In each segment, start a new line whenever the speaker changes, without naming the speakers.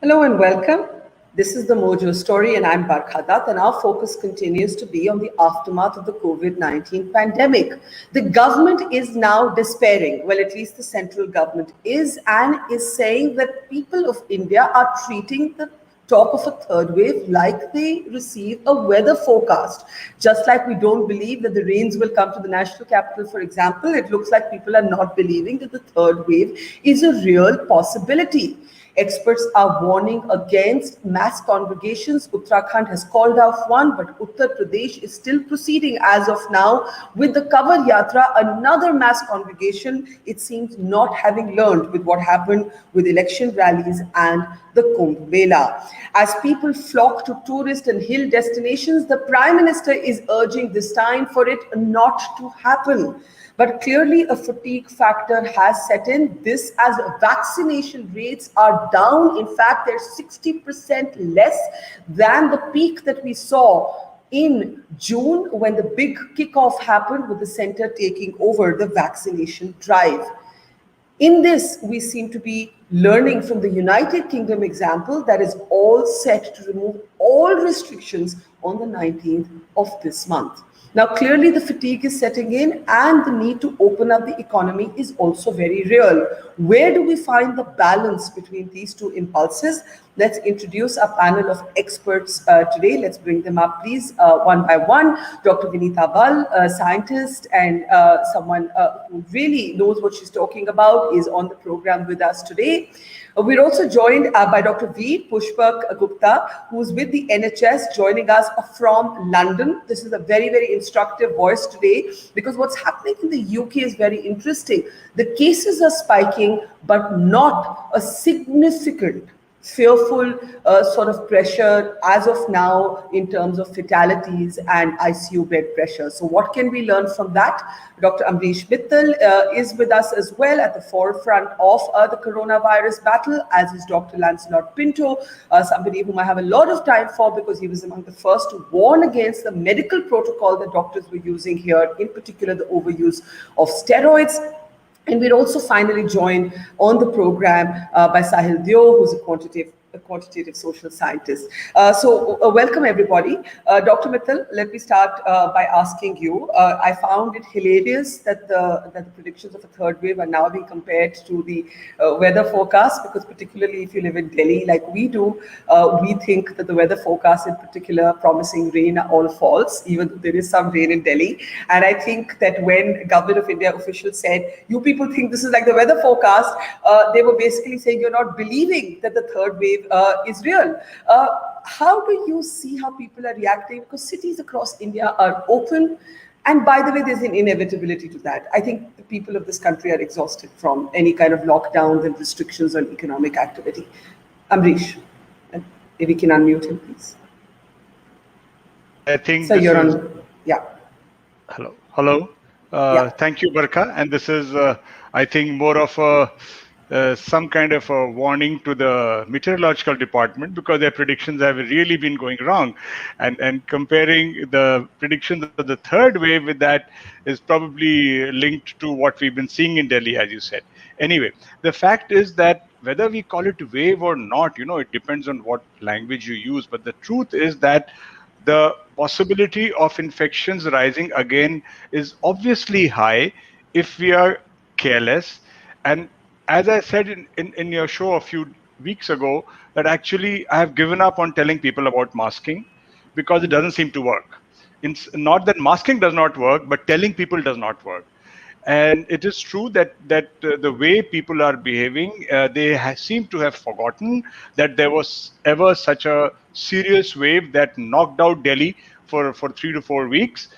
Hello and welcome. This is the Mojo Story, and I'm Barkha Dutt, and our focus continues to be on the aftermath of the COVID-19 pandemic. The government is now despairing, well, at least the central government is, and is saying that people of India are treating the talk of a third wave like they receive a weather forecast. Just like we don't believe that the rains will come to the national capital, for example, it looks like people are not believing that the third wave is a real possibility. Experts are warning against mass congregations. Uttarakhand has called out one, but Uttar Pradesh is still proceeding as of now with the Kavar Yatra, another mass congregation, it seems, not having learned with what happened with election rallies and the Kumbh Mela. As people flock to tourist and hill destinations, the Prime Minister is urging this time for it not to happen. But clearly a fatigue factor has set in. This as vaccination rates are down. In fact, they're 60% less than the peak that we saw in June when the big kickoff happened with the center taking over the vaccination drive. In this, we seem to be learning from the United Kingdom example that is all set to remove all restrictions on the 19th of this month. Now, clearly the fatigue is setting in and the need to open up the economy is also very real. Where do we find the balance between these two impulses? Let's introduce our panel of experts today. Let's bring them up, please, one by one. Dr. Vineeta Bal, a scientist and someone who really knows what she's talking about, is on the program with us today. We're also joined by Dr. Veer Pushpak Gupta, who's with the NHS, joining us from London. This is a very, very instructive voice today because what's happening in the UK is very interesting. The cases are spiking, but not a significant fearful sort of pressure as of now in terms of fatalities and ICU bed pressure. So what can we learn from that? Dr. Ambrish Mitahl is with us as well at the forefront of the coronavirus battle, as is Dr. Lancelot Pinto, somebody whom I have a lot of time for because he was among the first to warn against the medical protocol that doctors were using here, in particular the overuse of steroids. And we're also finally joined on the program by Sahil Deo, who's a quantitative social scientist. So welcome everybody. Dr. Mitahl, let me start by asking you. I found it hilarious that the predictions of a third wave are now being compared to the weather forecast, because particularly if you live in Delhi like we do, we think that the weather forecast in particular promising rain are all false, even though there is some rain in Delhi. And I think that when Government of India officials said, you people think this is like the weather forecast, they were basically saying you're not believing that the third wave is real. How do you see how people are reacting? Because cities across India are open. And by the way, there's an inevitability to that. I think the people of this country are exhausted from any kind of lockdowns and restrictions on economic activity. Ambrish, if we can unmute him, please.
I think
so you're on. Yeah.
Hello. Yeah. Thank you, Barkha. And this is, I think, more of a some kind of a warning to the meteorological department, because their predictions have really been going wrong. And comparing the predictions of the third wave with that is probably linked to what we've been seeing in Delhi, as you said. Anyway, the fact is that whether we call it wave or not, it depends on what language you use. But the truth is that the possibility of infections rising again is obviously high if we are careless. And as I said in your show a few weeks ago, that actually I have given up on telling people about masking because it doesn't seem to work. It's not that masking does not work, but telling people does not work. And it is true that the way people are behaving, they seem to have forgotten that there was ever such a serious wave that knocked out Delhi for 3 to 4 weeks.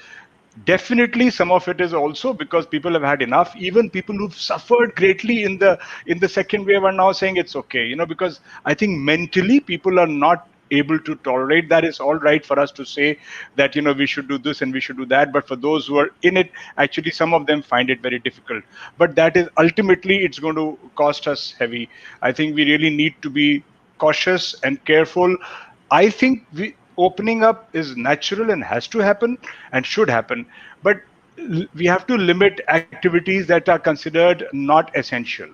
Definitely, some of it is also because people have had enough. Even people who've suffered greatly in the second wave are now saying it's okay. Because I think mentally people are not able to tolerate that. It's all right for us to say that we should do this and we should do that, but for those who are in it, actually some of them find it very difficult. But that is ultimately, it's going to cost us heavy. I think we really need to be cautious and careful. I think opening up is natural and has to happen and should happen, but we have to limit activities that are considered not essential.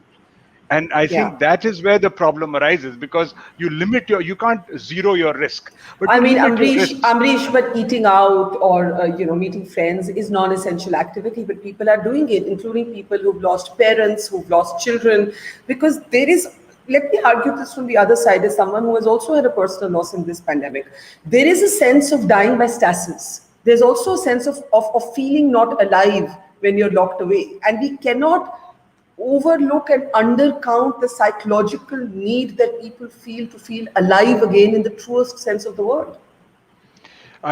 And I
Yeah.
think that is where the problem arises, because you can't zero your risk, but
I
you
mean,
limit your
Ambrish,
risks.
Ambrish, but eating out or meeting friends is non-essential activity, but people are doing it, including people who've lost parents, who've lost children, because there is. Let me argue this from the other side as someone who has also had a personal loss in this pandemic. There is a sense of dying by stasis. There's also a sense of feeling not alive when you're locked away, and we cannot overlook and undercount the psychological need that people feel alive again in the truest sense of the word.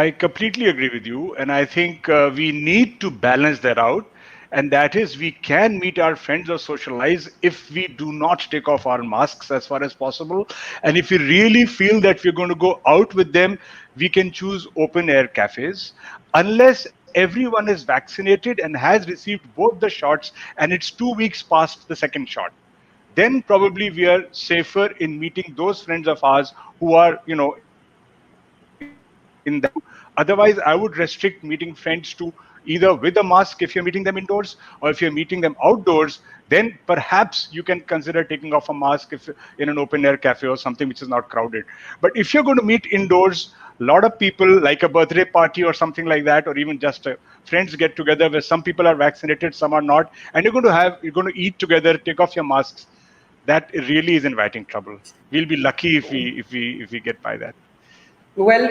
I completely agree with you, and I think we need to balance that out. And that is, we can meet our friends or socialize if we do not take off our masks as far as possible. And if we really feel that we're going to go out with them, we can choose open air cafes. Unless everyone is vaccinated and has received both the shots and it's 2 weeks past the second shot, then probably we are safer in meeting those friends of ours who are, in that otherwise I would restrict meeting friends to either with a mask if you're meeting them indoors, or if you're meeting them outdoors, then perhaps you can consider taking off a mask if in an open air cafe or something which is not crowded. But if you're going to meet indoors, a lot of people, like a birthday party or something like that, or even just a friends get together where some people are vaccinated, some are not, and you're going to eat together, take off your masks, that really is inviting trouble. We'll be lucky if we get by that.
Well,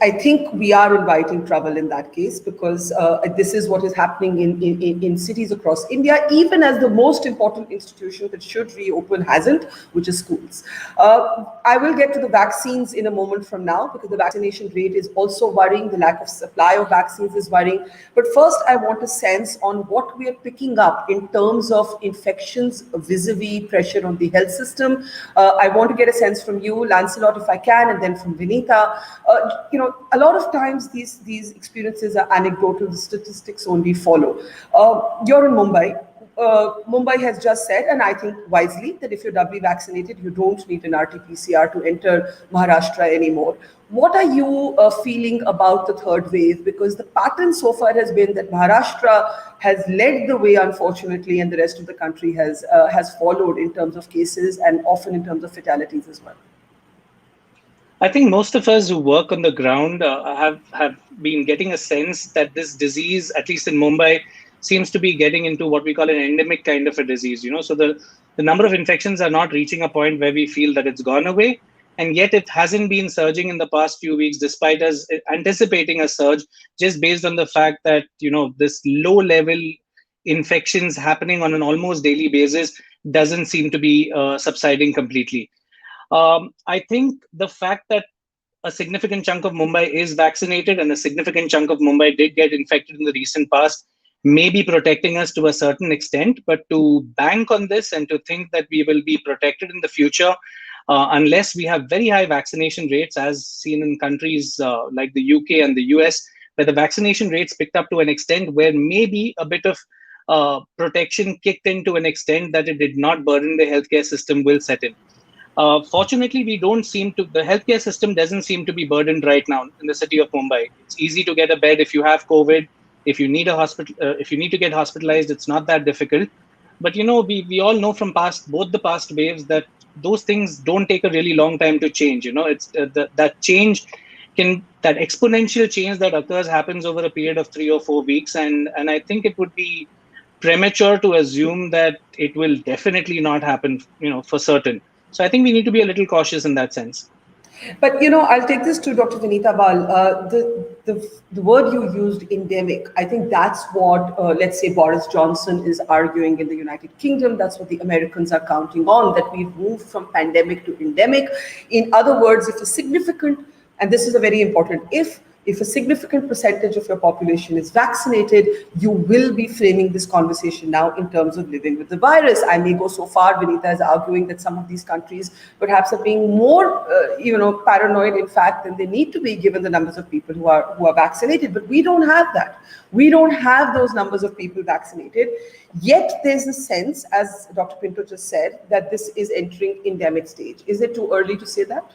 I think we are inviting trouble in that case because this is what is happening in cities across India, even as the most important institution that should reopen hasn't, which is schools. I will get to the vaccines in a moment from now because the vaccination rate is also worrying. The lack of supply of vaccines is worrying. But first, I want a sense on what we are picking up in terms of infections vis-a-vis pressure on the health system. I want to get a sense from you, Lancelot, if I can, and then from Vineeta. A lot of times these experiences are anecdotal. The statistics only follow. You're in Mumbai. Mumbai has just said, and I think wisely, that if you're doubly vaccinated, you don't need an RT-PCR to enter Maharashtra anymore. What are you feeling about the third wave? Because the pattern so far has been that Maharashtra has led the way, unfortunately, and the rest of the country has followed in terms of cases and often in terms of fatalities as well.
I think most of us who work on the ground have been getting a sense that this disease, at least in Mumbai, seems to be getting into what we call an endemic kind of a disease. So the number of infections are not reaching a point where we feel that it's gone away, and yet it hasn't been surging in the past few weeks, despite us anticipating a surge, just based on the fact that this low level infections happening on an almost daily basis doesn't seem to be subsiding completely. I think the fact that a significant chunk of Mumbai is vaccinated and a significant chunk of Mumbai did get infected in the recent past may be protecting us to a certain extent, but to bank on this and to think that we will be protected in the future, unless we have very high vaccination rates, as seen in countries like the UK and the US, where the vaccination rates picked up to an extent where maybe a bit of protection kicked in to an extent that it did not burden the healthcare system will set in. Fortunately, the healthcare system doesn't seem to be burdened right now in the city of Mumbai. It's easy to get a bed if you have COVID. If you need if you need to get hospitalized, it's not that difficult. But we all know from both the past waves that those things don't take a really long time to change. It's that exponential change that occurs happens over a period of 3 or 4 weeks, and I think it would be premature to assume that it will definitely not happen, for certain. So I think we need to be a little cautious in that sense.
But I'll take this to Dr. Vineeta Bal. The word you used, endemic, I think that's what, let's say, Boris Johnson is arguing in the United Kingdom. That's what the Americans are counting on, that we've moved from pandemic to endemic. In other words, if a significant, and this is a very important if a significant percentage of your population is vaccinated, you will be framing this conversation now in terms of living with the virus. I may go so far, Vineeta is arguing that some of these countries perhaps are being more, paranoid, in fact, than they need to be given the numbers of people who are vaccinated. But we don't have that. We don't have those numbers of people vaccinated. Yet there's a sense, as Dr. Pinto just said, that this is entering endemic stage. Is it too early to say that?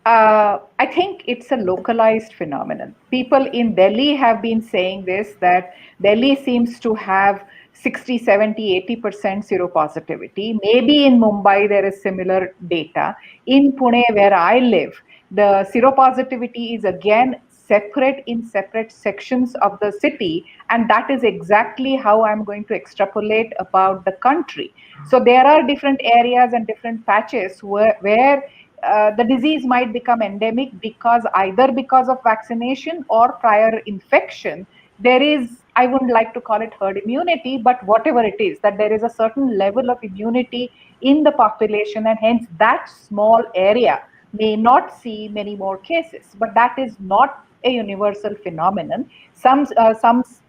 I think it's a localized phenomenon. People in Delhi have been saying this, that Delhi seems to have 60, 70, 80% seropositivity. Maybe in Mumbai there is similar data. In Pune, where I live, the seropositivity is again separate in separate sections of the city, and that is exactly how I'm going to extrapolate about the country. So there are different areas and different patches where the disease might become endemic because either because of vaccination or prior infection. There is, I wouldn't like to call it herd immunity, but whatever it is, that there is a certain level of immunity in the population, and hence that small area may not see many more cases. But that is not a universal phenomenon. Some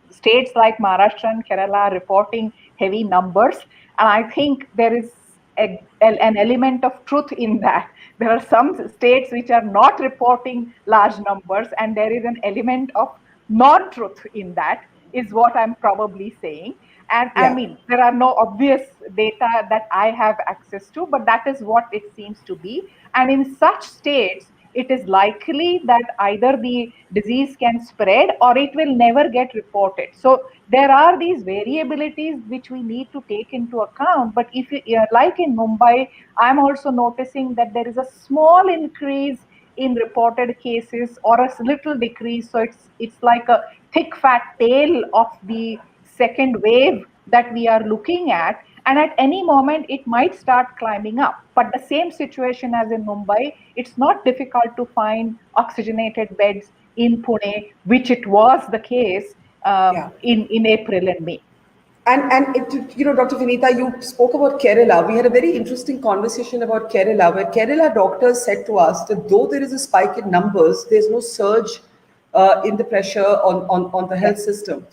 states like Maharashtra and Kerala are reporting heavy numbers, and I think there is an element of truth in that. There are some states which are not reporting large numbers, and there is an element of non-truth in that, is what I'm probably saying. And I mean, there are no obvious data that I have access to, but that is what it seems to be. And in such states, it is likely that either the disease can spread or it will never get reported. So there are these variabilities which we need to take into account. But if you, like in Mumbai, I'm also noticing that there is a small increase in reported cases or a little decrease. So it's like a thick fat tail of the second wave that we are looking at. And at any moment, it might start climbing up. But the same situation as in Mumbai, it's not difficult to find oxygenated beds in Pune, which it was the case in April and May.
And it, Dr. Vineeta, you spoke about Kerala. We had a very interesting conversation about Kerala, where Kerala doctors said to us that though there is a spike in numbers, there's no surge in the pressure on the health system.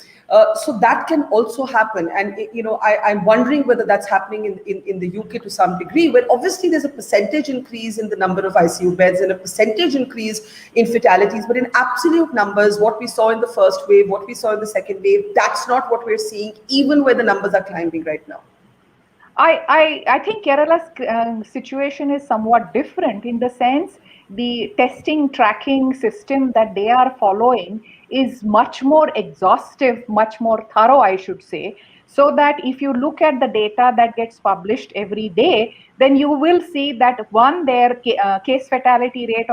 So that can also happen. And, I'm wondering whether that's happening in the UK to some degree, where obviously there's a percentage increase in the number of ICU beds and a percentage increase in fatalities. But in absolute numbers, what we saw in the first wave, what we saw in the second wave, that's not what we're seeing, even where the numbers are climbing right now.
I think Kerala's situation is somewhat different in the sense the testing tracking system that they are following is much more exhaustive, much more thorough, I should say. So that if you look at the data that gets published every day, then you will see that their case fatality rate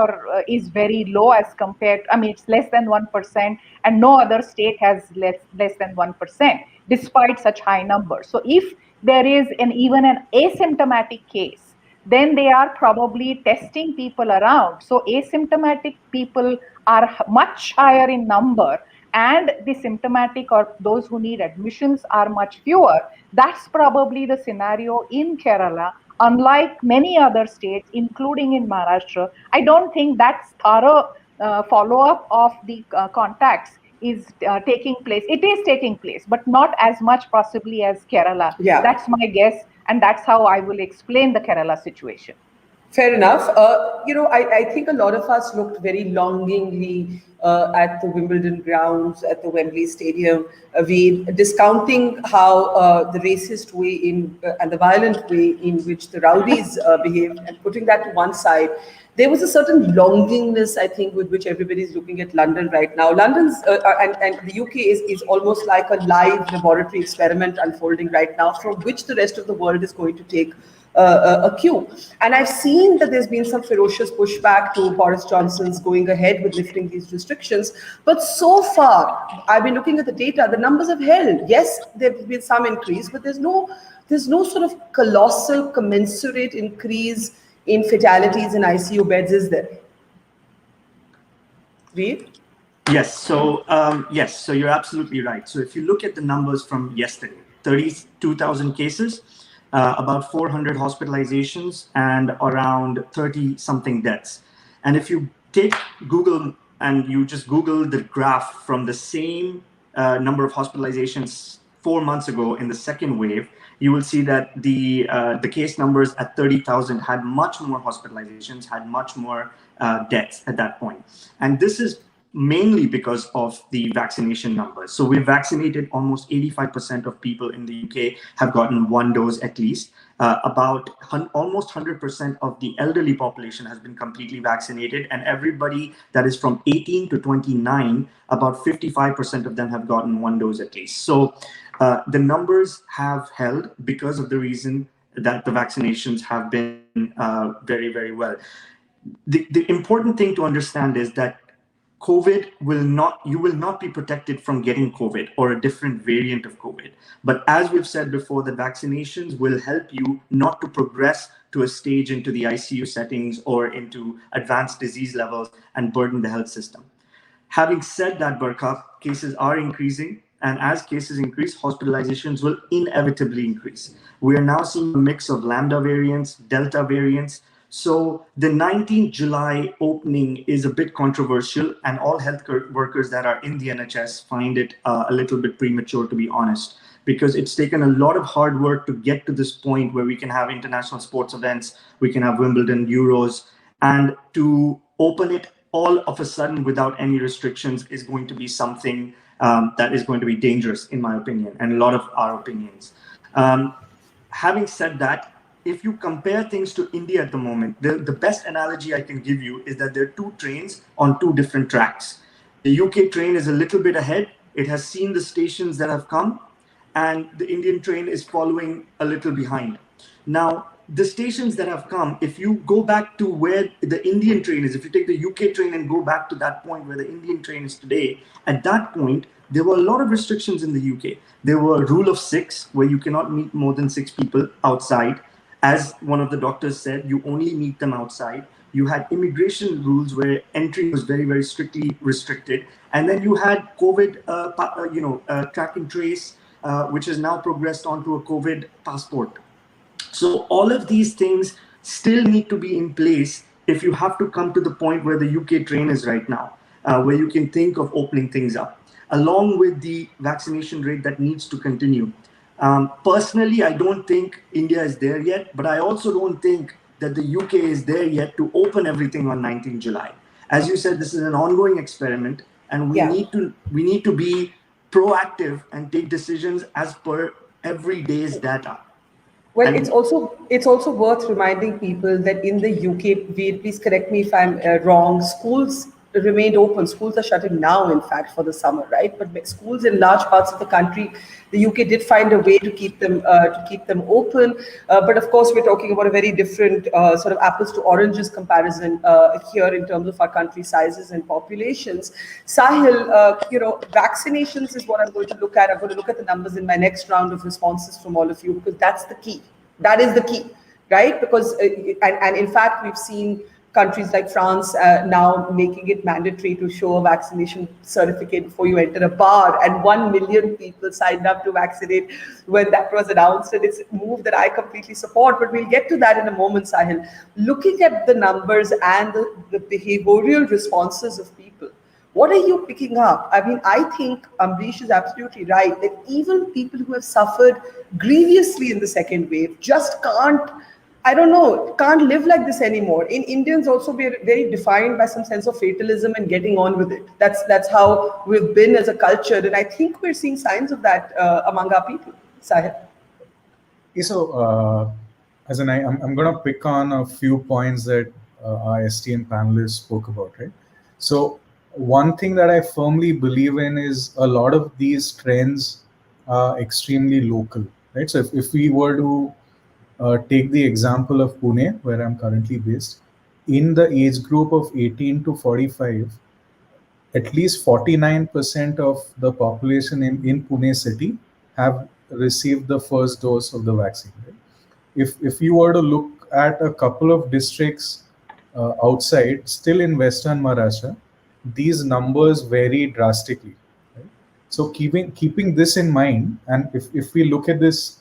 is very low as compared, I mean, it's less than 1%, and no other state has less than 1%, despite such high numbers. So if there is even an asymptomatic case, then they are probably testing people around. So asymptomatic people are much higher in number, and the symptomatic or those who need admissions are much fewer. That's probably the scenario in Kerala, unlike many other states, including in Maharashtra. I don't think that thorough follow-up of the contacts is taking place. It is taking place, but not as much possibly as Kerala.
Yeah.
That's my guess, and that's how I will explain the Kerala situation.
Fair enough. I think a lot of us looked very longingly at the Wimbledon grounds, at the Wembley Stadium, discounting how the racist way and the violent way in which the rowdies behaved, and putting that to one side. There was a certain longingness, I think, with which everybody's looking at London right now. London's and the UK is almost like a live laboratory experiment unfolding right now, from which the rest of the world is going to take a cue. And I've seen that there's been some ferocious pushback to Boris Johnson's going ahead with lifting these restrictions. But so far, I've been looking at the data, the numbers have held. Yes, there's been some increase, but there's no sort of colossal commensurate increase in fatalities in ICU beds, is there? Veer?
Yes, so you're absolutely right. So if you look at the numbers from yesterday, 32,000 cases, about 400 hospitalizations, and around 30 something deaths. And if you take Google and you just Google the graph from the same number of hospitalizations 4 months ago in the second wave, you will see that the case numbers at 30,000 had much more hospitalizations, had much more deaths at that point. And this is mainly because of the vaccination numbers. So we've vaccinated almost 85% of people in the UK have gotten one dose at least. Almost 100% of the elderly population has been completely vaccinated, and everybody that is from 18 to 29, about 55% of them have gotten one dose at least. So the numbers have held because of the reason that the vaccinations have been very, very well. The important thing to understand is that you will not be protected from getting COVID or a different variant of COVID. But as we've said before, the vaccinations will help you not to progress to a stage into the ICU settings or into advanced disease levels and burden the health system. Having said that, Barkha, cases are increasing. And as cases increase, hospitalizations will inevitably increase. We are now seeing a mix of Lambda variants, Delta variants. So the 19th July opening is a bit controversial, and all health workers that are in the NHS find it a little bit premature, to be honest, because it's taken a lot of hard work to get to this point where we can have international sports events, we can have Wimbledon, Euros, and to open it all of a sudden without any restrictions is going to be something that is going to be dangerous, in my opinion, and a lot of our opinions. Having said that, if you compare things to India at the moment, the best analogy I can give you is that there are two trains on two different tracks. The UK train is a little bit ahead. It has seen the stations that have come, and the Indian train is following a little behind. Now, the stations that have come, if you go back to where the Indian train is, if you take the UK train and go back to that point where the Indian train is today, at that point, there were a lot of restrictions in the UK. There were a rule of 6, where you cannot meet more than 6 people outside. As one of the doctors said, you only meet them outside. You had immigration rules where entry was very, very strictly restricted. And then you had COVID, track and trace, which has now progressed onto a COVID passport. So all of these things still need to be in place if you have to come to the point where the UK train is right now, where you can think of opening things up, along with the vaccination rate that needs to continue. Personally, I don't think India is there yet, but I also don't think that the UK is there yet to open everything on 19th July. As you said, this is an ongoing experiment, and we need to be proactive and take decisions as per every day's data.
Well, it's also worth reminding people that in the UK, Veer, please correct me if I'm wrong, schools remained open. Schools are shutting now, in fact, for the summer, right? But schools in large parts of the country, the UK did find a way to keep them open. But of course, we're talking about a very different sort of apples to oranges comparison here in terms of our country sizes and populations. Sahil, vaccinations is what I'm going to look at. I'm going to look at the numbers in my next round of responses from all of you, because that's the key. That is the key, right? Because, and in fact, we've seen countries like France now making it mandatory to show a vaccination certificate before you enter a bar, and 1 million people signed up to vaccinate when that was announced, and it's a move that I completely support, but we'll get to that in a moment, Sahil. Looking at the numbers and the behavioral responses of people, what are you picking up? I mean, I think Ambrish is absolutely right that even people who have suffered grievously in the second wave just can't live like this anymore. In Indians also, we're very defined by some sense of fatalism and getting on with it. That's how we've been as a culture, and I think we're seeing signs of that among our people. Sahil.
Okay, so I'm going to pick on a few points that our STN panelists spoke about, right? So one thing that I firmly believe in is a lot of these trends are extremely local, right? So if we were to take the example of Pune, where I'm currently based, in the age group of 18 to 45, at least 49% of the population in Pune city have received the first dose of the vaccine. Right? If you were to look at a couple of districts outside, still in Western Maharashtra, these numbers vary drastically. Right? So keeping this in mind, and if we look at this,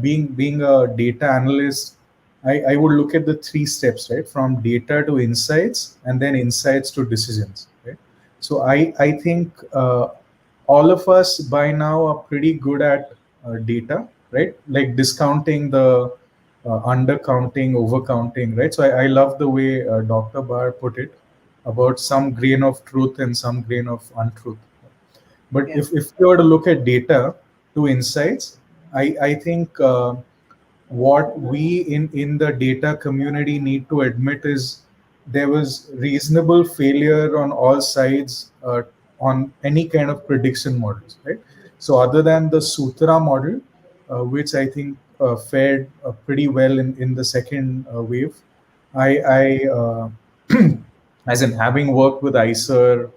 being a data analyst, I would look at the 3 steps, right? From data to insights, and then insights to decisions, right? So I think all of us by now are pretty good at data, right? Like discounting the undercounting, overcounting, right? So I love the way Dr. Bar put it about some grain of truth and some grain of untruth. But if you were to look at data to insights, I think what we in the data community need to admit is there was reasonable failure on all sides on any kind of prediction models, right? So other than the Sutra model, which I think fared pretty well in the second wave, I as in having worked with ICER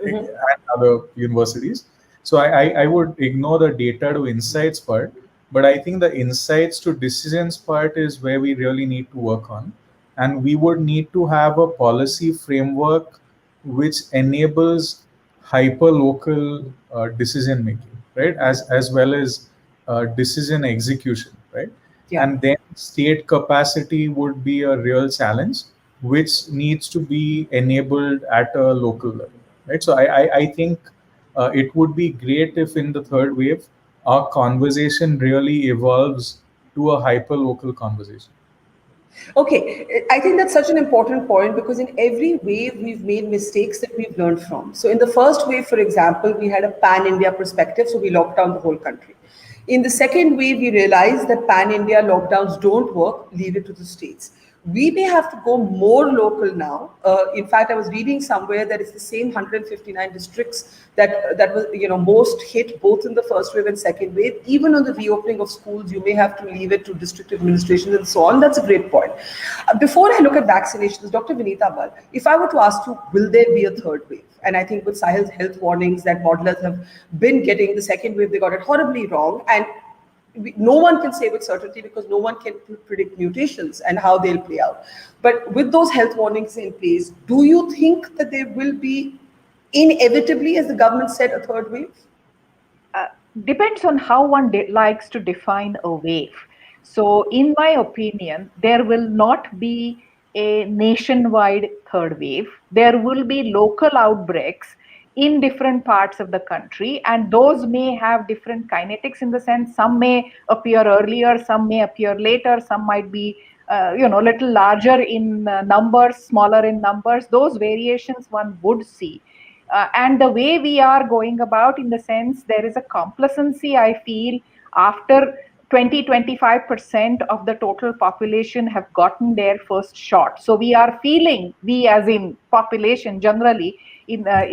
and other universities, so I would ignore the data to insights part, but I think the insights to decisions part is where we really need to work on. And we would need to have a policy framework which enables hyper local decision making, right? As well as decision execution, right?
Yeah.
And then state capacity would be a real challenge, which needs to be enabled at a local level, right? So I think it would be great if in the third wave, our conversation really evolves to a hyper local conversation.
Okay, I think that's such an important point because in every wave we've made mistakes that we've learned from. So in the first wave, for example, we had a pan-India perspective, so we locked down the whole country. In the second wave, we realized that pan-India lockdowns don't work, leave it to the states. We may have to go more local now. In fact, I was reading somewhere that it's the same 159 districts that was most hit both in the first wave and second wave. Even on the reopening of schools, you may have to leave it to district administrations and so on. That's a great point. Before I look at vaccinations, Dr. Vineeta Bal, if I were to ask you, will there be a third wave? And I think with Sahil's health warnings that modelers have been getting, the second wave, they got it horribly wrong. And no one can say with certainty because no one can predict mutations and how they'll play out. But with those health warnings in place, do you think that there will be inevitably, as the government said, a third wave?
Depends on how one likes to define a wave. So in my opinion, there will not be a nationwide third wave. There will be local outbreaks in different parts of the country, and those may have different kinetics in the sense some may appear earlier, some may appear later, some might be little larger in numbers, smaller in numbers. Those variations one would see. And the way we are going about, in the sense there is a complacency, I feel, after 20-25% of the total population have gotten their first shot. So we are feeling, we as in population generally,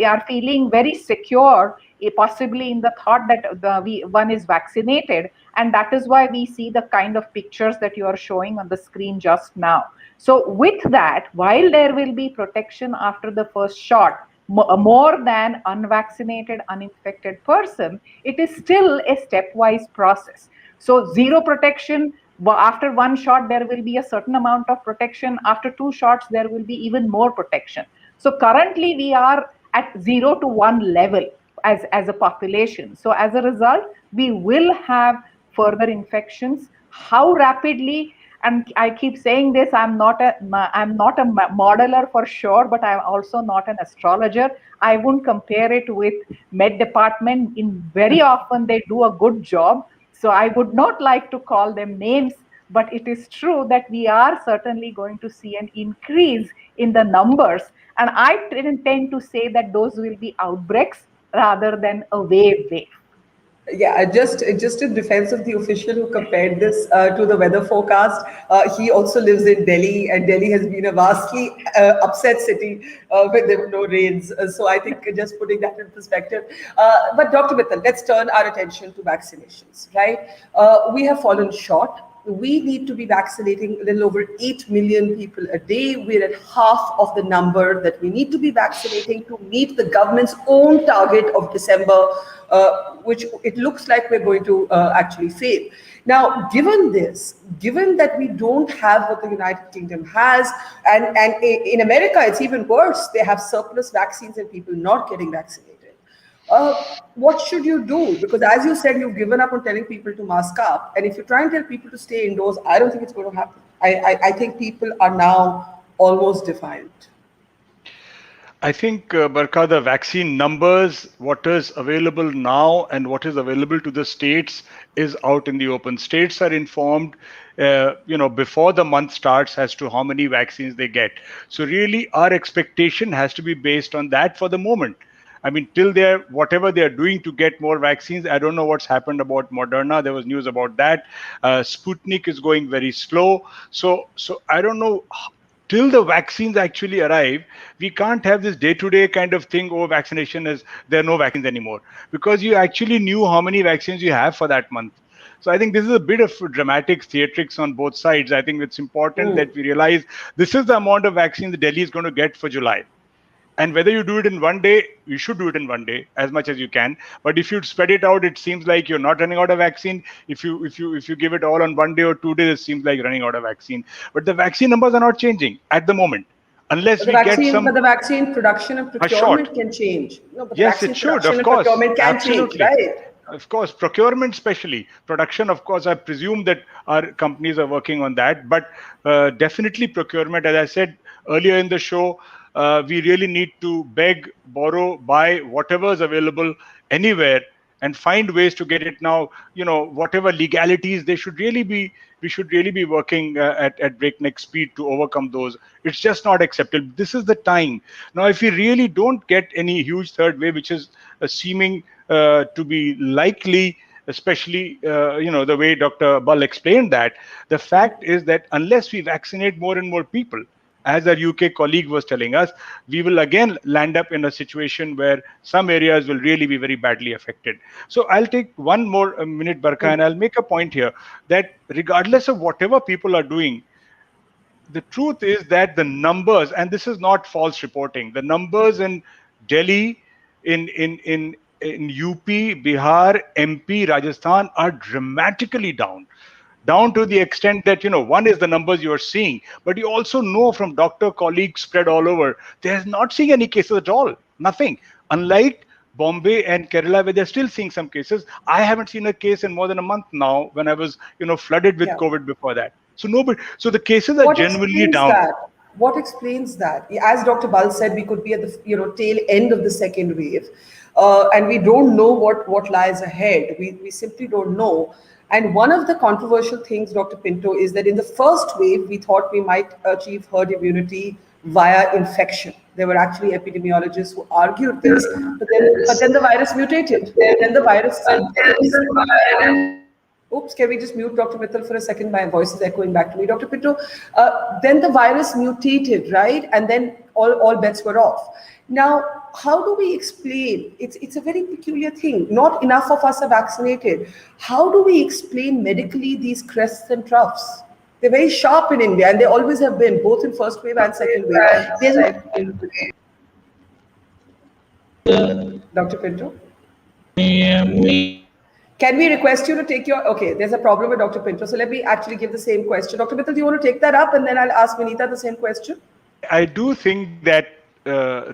are feeling very secure, possibly in the thought that one is vaccinated. And that is why we see the kind of pictures that you are showing on the screen just now. So with that, while there will be protection after the first shot, more than unvaccinated, uninfected person, it is still a stepwise process. So zero protection, after one shot, there will be a certain amount of protection. After two shots, there will be even more protection. So currently we are at 0 to 1 level as a population. So as a result, we will have further infections. How rapidly? And I keep saying this, I'm not a modeler for sure, but I'm also not an astrologer. I wouldn't compare it with Med department. Very often they do a good job. So I would not like to call them names, but it is true that we are certainly going to see an increase in the numbers. And I tend to say that those will be outbreaks rather than a wave.
Yeah, just in defense of the official who compared this to the weather forecast, he also lives in Delhi, and Delhi has been a vastly upset city when there were no rains. So I think just putting that in perspective. But Dr. Mitahl, let's turn our attention to vaccinations, right? We have fallen short. We need to be vaccinating a little over 8 million people a day. We're at half of the number that we need to be vaccinating to meet the government's own target of December, which it looks like we're going to actually fail. Now, given that we don't have what the United Kingdom has, and in America, it's even worse. They have surplus vaccines and people not getting vaccinated. What should you do? Because as you said, you've given up on telling people to mask up. And if you try and tell people to stay indoors, I don't think it's going to happen. I think people are now almost defiant.
I think, Barkha, the vaccine numbers, what is available now and what is available to the states is out in the open. States are informed, before the month starts as to how many vaccines they get. So really, our expectation has to be based on that for the moment. I mean, whatever they're doing to get more vaccines, I don't know what's happened about Moderna. There was news about that. Sputnik is going very slow. So I don't know. Till the vaccines actually arrive, we can't have this day-to-day kind of thing. Oh, vaccination there are no vaccines anymore, because you actually knew how many vaccines you have for that month. So I think this is a bit of dramatic theatrics on both sides. I think it's important that we realize this is the amount of vaccines Delhi is going to get for July. And whether you do it in one day, you should do it in one day as much as you can. But if you spread it out, it seems like you're not running out of vaccine. If you give it all on one day or 2 days, it seems like running out of vaccine. But the vaccine numbers are not changing at the moment, unless we get some.
But the vaccine production and procurement can change. No, but
yes,
the vaccine
it should.
production
Of course,
and procurement can
absolutely.
change, right?
Of course, procurement especially. Production, of course, I presume that our companies are working on that. But definitely procurement, as I said earlier in the show, we really need to beg, borrow, buy whatever is available anywhere and find ways to get it now. Whatever legalities, we should really be working at breakneck speed to overcome those. It's just not acceptable. This is the time. Now, if we really don't get any huge third wave, which is seeming to be likely, especially the way Dr. Bal explained that, the fact is that unless we vaccinate more and more people, as our UK colleague was telling us, we will again land up in a situation where some areas will really be very badly affected. So I'll take one more minute, Barkha, and I'll make a point here that regardless of whatever people are doing, the truth is that the numbers, and this is not false reporting, the numbers in Delhi, in UP, Bihar, MP, Rajasthan are dramatically down to the extent that, one is the numbers you're seeing, but you also know from doctor colleagues spread all over, they're not seeing any cases at all, nothing. Unlike Bombay and Kerala, where they're still seeing some cases. I haven't seen a case in more than a month now, when I was, flooded with COVID before that. So the cases are genuinely down.
What explains that? As Dr. Bal said, we could be at the tail end of the second wave, and we don't know what lies ahead. We simply don't know. And one of the controversial things, Dr. Pinto, is that in the first wave, we thought we might achieve herd immunity via infection. There were actually epidemiologists who argued this, but then the virus mutated. Then the virus. Oops, can we just mute Dr. Mitahl for a second? My voice is echoing back to me. Dr. Pinto, then the virus mutated, right? And then all bets were off. Now, how do we explain? It's a very peculiar thing. Not enough of us are vaccinated. How do we explain medically these crests and troughs? They're very sharp in India, and they always have been, both in first wave and second wave. Dr. Pinto? Can we request you to take okay, there's a problem with Dr. Pinto, so let me actually give the same question. Dr. Mitahl, do you want to take that up, and then I'll ask Vineeta the same question?
I do think that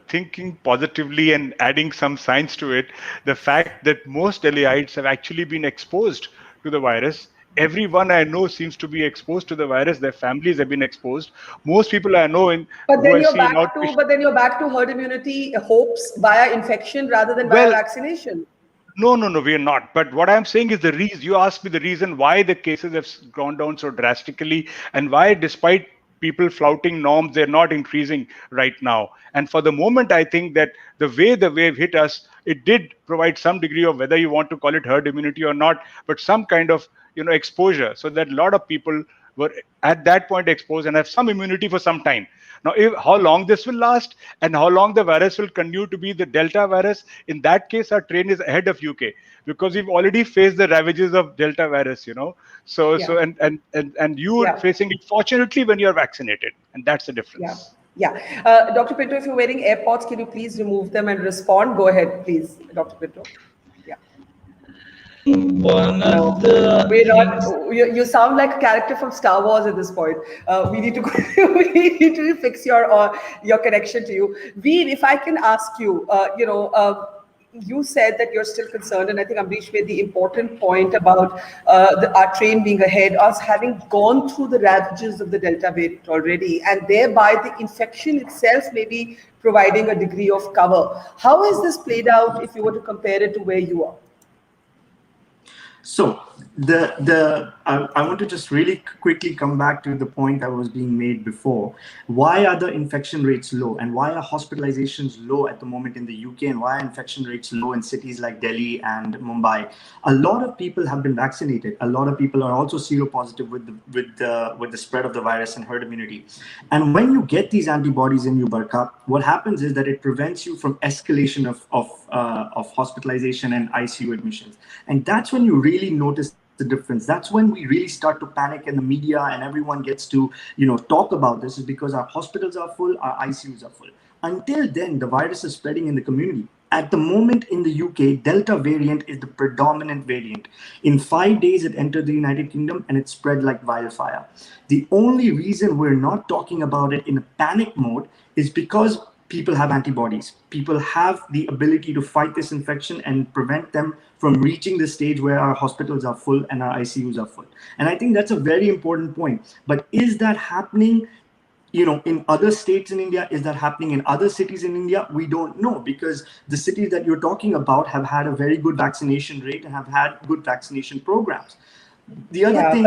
thinking positively and adding some science to it, the fact that most Delhiites have actually been exposed to the virus. Everyone I know seems to be exposed to the virus. Their families have been exposed. Most people I know
But then you're back to herd immunity hopes via infection rather than via vaccination.
No, we are not. But what I'm saying is the reason, you asked me the reason why the cases have gone down so drastically, and why, despite people flouting norms, they're not increasing right now. And for the moment, I think that the way the wave hit us, it did provide some degree of, whether you want to call it herd immunity or not, but some kind of exposure, so that a lot of people were at that point exposed and have some immunity for some time. Now, how long this will last and how long the virus will continue to be the Delta virus, in that case, our train is ahead of UK, because we've already faced the ravages of Delta virus, So you are facing it, fortunately, when you're vaccinated, and that's the difference.
Dr. Pinto, if you're wearing AirPods, can you please remove them and respond? Go ahead, please, Dr. Pinto. You sound like a character from Star Wars at this point. We need to fix your connection to you. Veer, if I can ask you, you said that you're still concerned, and I think Ambrish made the important point about our train being ahead, us having gone through the ravages of the Delta variant already, and thereby the infection itself may be providing a degree of cover. How has this played out if you were to compare it to where you are?
So I want to just really quickly come back to the point that was being made before. Why are the infection rates low, and why are hospitalizations low at the moment in the UK, and why are infection rates low in cities like Delhi and Mumbai? A lot of people have been vaccinated. A lot of people are also seropositive with the spread of the virus and herd immunity. And when you get these antibodies in you, Barkha, what happens is that it prevents you from escalation of hospitalization and ICU admissions. And that's when you really notice the difference. That's when we really start to panic, and the media and everyone gets to, talk about this, is because our hospitals are full, our ICUs are full. Until then, the virus is spreading in the community. At the moment in the UK, Delta variant is the predominant variant. In 5 days, it entered the United Kingdom and it spread like wildfire. The only reason we're not talking about it in a panic mode is because people have antibodies. People have the ability to fight this infection and prevent them from reaching the stage where our hospitals are full and our ICUs are full. And I think that's a very important point. But is that happening, in other states in India? Is that happening in other cities in India? We don't know, because the cities that you're talking about have had a very good vaccination rate and have had good vaccination programs. The other thing...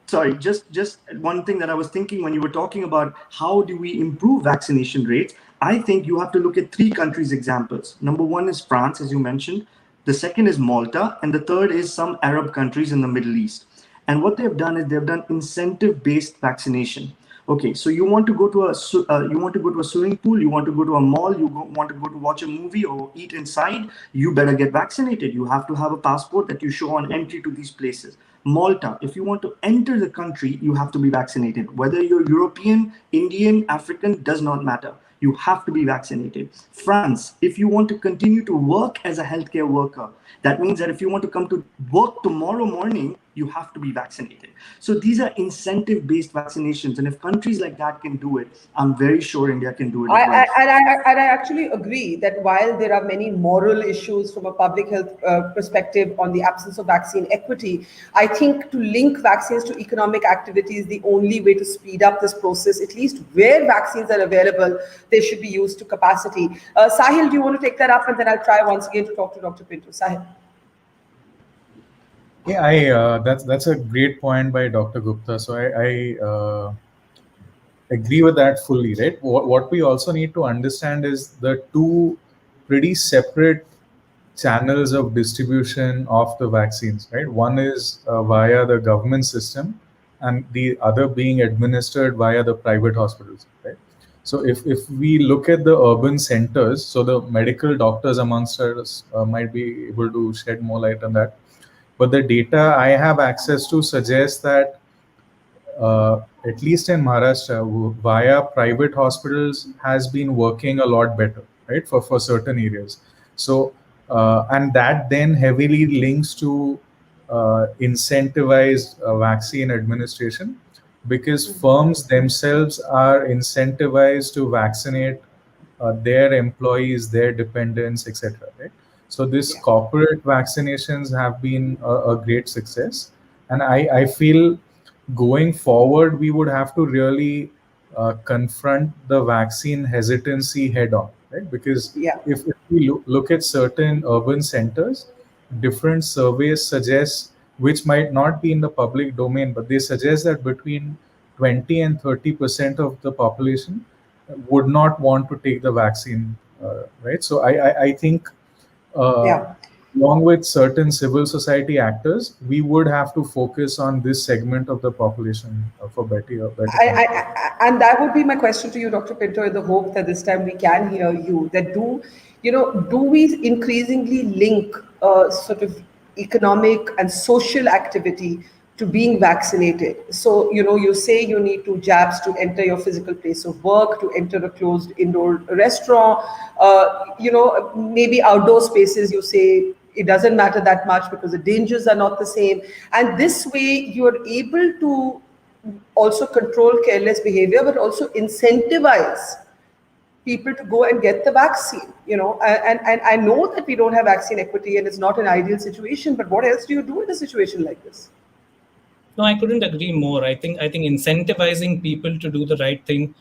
Sorry, just one thing that I was thinking when you were talking about how do we improve vaccination rates, I think you have to look at 3 countries' examples. Number 1 is France, as you mentioned. The second is Malta. And the third is some Arab countries in the Middle East. And what they've done is they've done incentive-based vaccination. Okay, so you want to go to a swimming pool, you want to go to a mall, you want to go to watch a movie or eat inside, you better get vaccinated. You have to have a passport that you show on entry to these places. Malta, if you want to enter the country, you have to be vaccinated. Whether you're European, Indian, African, does not matter. You have to be vaccinated. France, if you want to continue to work as a healthcare worker, that means that if you want to come to work tomorrow morning, you have to be vaccinated. So these are incentive-based vaccinations. And if countries like that can do it, I'm very sure India can do it as well.
I actually agree that while there are many moral issues from a public health perspective on the absence of vaccine equity, I think to link vaccines to economic activity is the only way to speed up this process. At least where vaccines are available, they should be used to capacity. Sahil, do you want to take that up? And then I'll try once again to talk to Dr. Pinto. Sahil.
Yeah, that's a great point by Dr. Gupta. So I agree with that fully, right? What we also need to understand is the 2 pretty separate channels of distribution of the vaccines, right? One is via the government system, and the other being administered via the private hospitals, right? So if we look at the urban centers, so the medical doctors amongst us might be able to shed more light on that. But the data I have access to suggests that at least in Maharashtra, via private hospitals has been working a lot better, right, for certain areas. So, and that then heavily links to incentivized vaccine administration, because firms themselves are incentivized to vaccinate their employees, their dependents, etc. Right? So this corporate vaccinations have been a great success. And I feel going forward, we would have to really confront the vaccine hesitancy head on, right? Because if we look at certain urban centers, different surveys suggest, which might not be in the public domain, but they suggest that between 20 and 30% of the population would not want to take the vaccine, right? So I think along with certain civil society actors, we would have to focus on this segment of the population for better.
And that would be my question to you, Dr. Pinto, in the hope that this time we can hear you. That do we increasingly link sort of economic and social activity to being vaccinated? So, you say you need 2 jabs to enter your physical place of work, to enter a closed indoor restaurant, maybe outdoor spaces, you say it doesn't matter that much because the dangers are not the same. And this way you're able to also control careless behavior, but also incentivize people to go and get the vaccine, and I know that we don't have vaccine equity and it's not an ideal situation, but what else do you do in a situation like this?
No, I couldn't agree more. I think incentivizing people to do the right thing,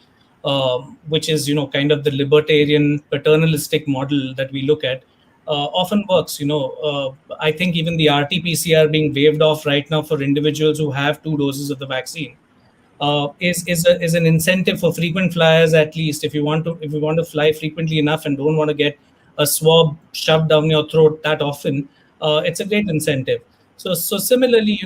which is, kind of the libertarian paternalistic model that we look at,
often works. I think even the RT-PCR being waived off right now for individuals who have 2 doses of the vaccine is an incentive for frequent flyers. At least if you want to fly frequently enough and don't want to get a swab shoved down your throat that often, it's a great incentive. So similarly,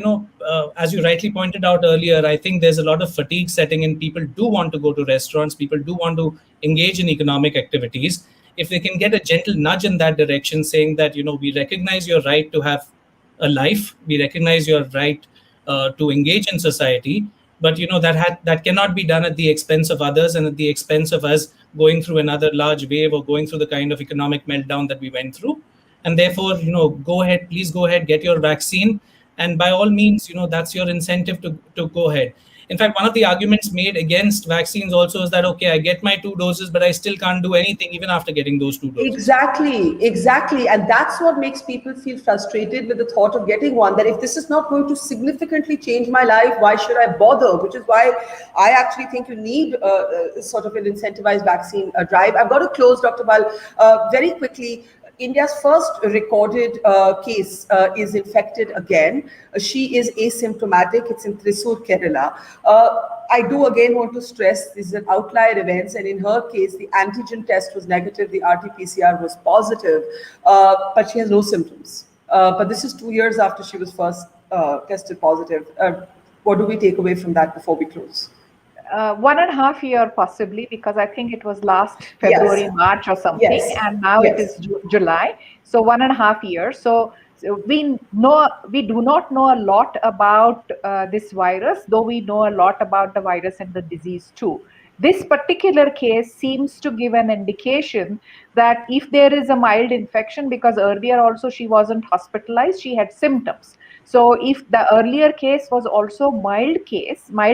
as you rightly pointed out earlier, I think there's a lot of fatigue setting in. People do want to go to restaurants. People do want to engage in economic activities. If they can get a gentle nudge in that direction, saying that, we recognize your right to have a life, we recognize your right to engage in society, but that cannot be done at the expense of others and at the expense of us going through another large wave or going through the kind of economic meltdown that we went through. And therefore, please go ahead, get your vaccine. And by all means, that's your incentive to go ahead. In fact, one of the arguments made against vaccines also is that, okay, I get my 2 doses, but I still can't do anything even after getting those 2 doses.
Exactly. And that's what makes people feel frustrated with the thought of getting one, that if this is not going to significantly change my life, why should I bother? Which is why I actually think you need sort of an incentivized vaccine drive. I've got to close, Dr. Bal, very quickly. India's first recorded case is infected again. She is asymptomatic. It's in Thrissur, Kerala. I do again want to stress this is an outlier event, and in her case, the antigen test was negative, the RT-PCR was positive, but she has no symptoms. But this is 2 years after she was first tested positive. What do we take away from that before we close?
1.5 years possibly, because I think it was last February, March or something, and now it is July. So 1.5 years. So we do not know a lot about this virus, though we know a lot about the virus and the disease too. This particular case seems to give an indication that if there is a mild infection, because earlier also she wasn't hospitalized, she had symptoms. So if the earlier case was also mild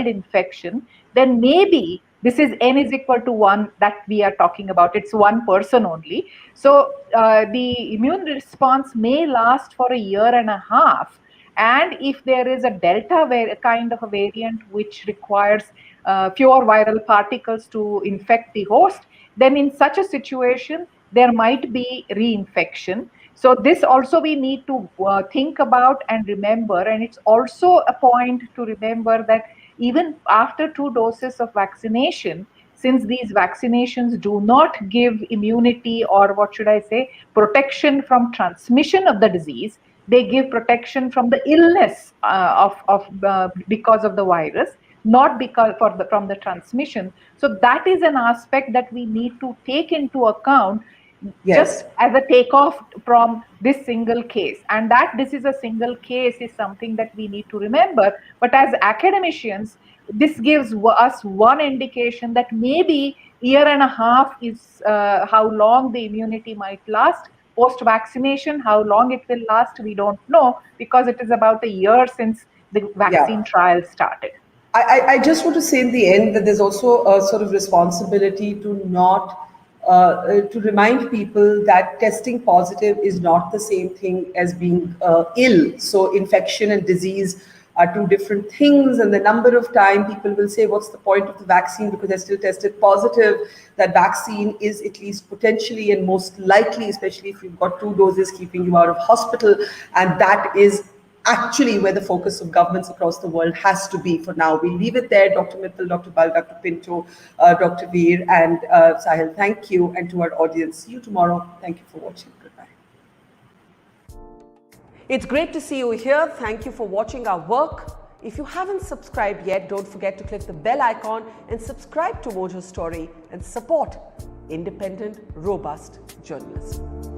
infection, then maybe this is n is equal to 1 that we are talking about. It's 1 person only. So the immune response may last for 1.5 years. And if there is a Delta kind of a variant which requires fewer viral particles to infect the host, then in such a situation, there might be reinfection. So this also we need to think about and remember. And it's also a point to remember that even after 2 doses of vaccination, since these vaccinations do not give immunity or protection from transmission of the disease, they give protection from the illness because of the virus, not from the transmission. So that is an aspect that we need to take into account just as a takeoff from this single case. And that this is a single case is something that we need to remember. But as academicians, this gives us one indication that maybe 1.5 years is how long the immunity might last. Post-vaccination, how long it will last, we don't know, because it is about 1 year since the vaccine trial started.
I just want to say in the end that there's also a sort of responsibility to not to remind people that testing positive is not the same thing as being ill. So infection and disease are 2 different things. And the number of time people will say, what's the point of the vaccine because they're still tested positive? That vaccine is at least potentially and most likely, especially if you've got 2 doses, keeping you out of hospital. And that is actually where the focus of governments across the world has to be for now. We'll leave it there. Dr. Mitahl, Dr. Bal, Dr. Pinto, Dr. Veer, and Sahil, thank you. And to our audience, see you tomorrow. Thank you for watching. Goodbye. It's great to see you here. Thank you for watching our work. If you haven't subscribed yet, don't forget to click the bell icon and subscribe to Mojo Story and support independent, robust journalism.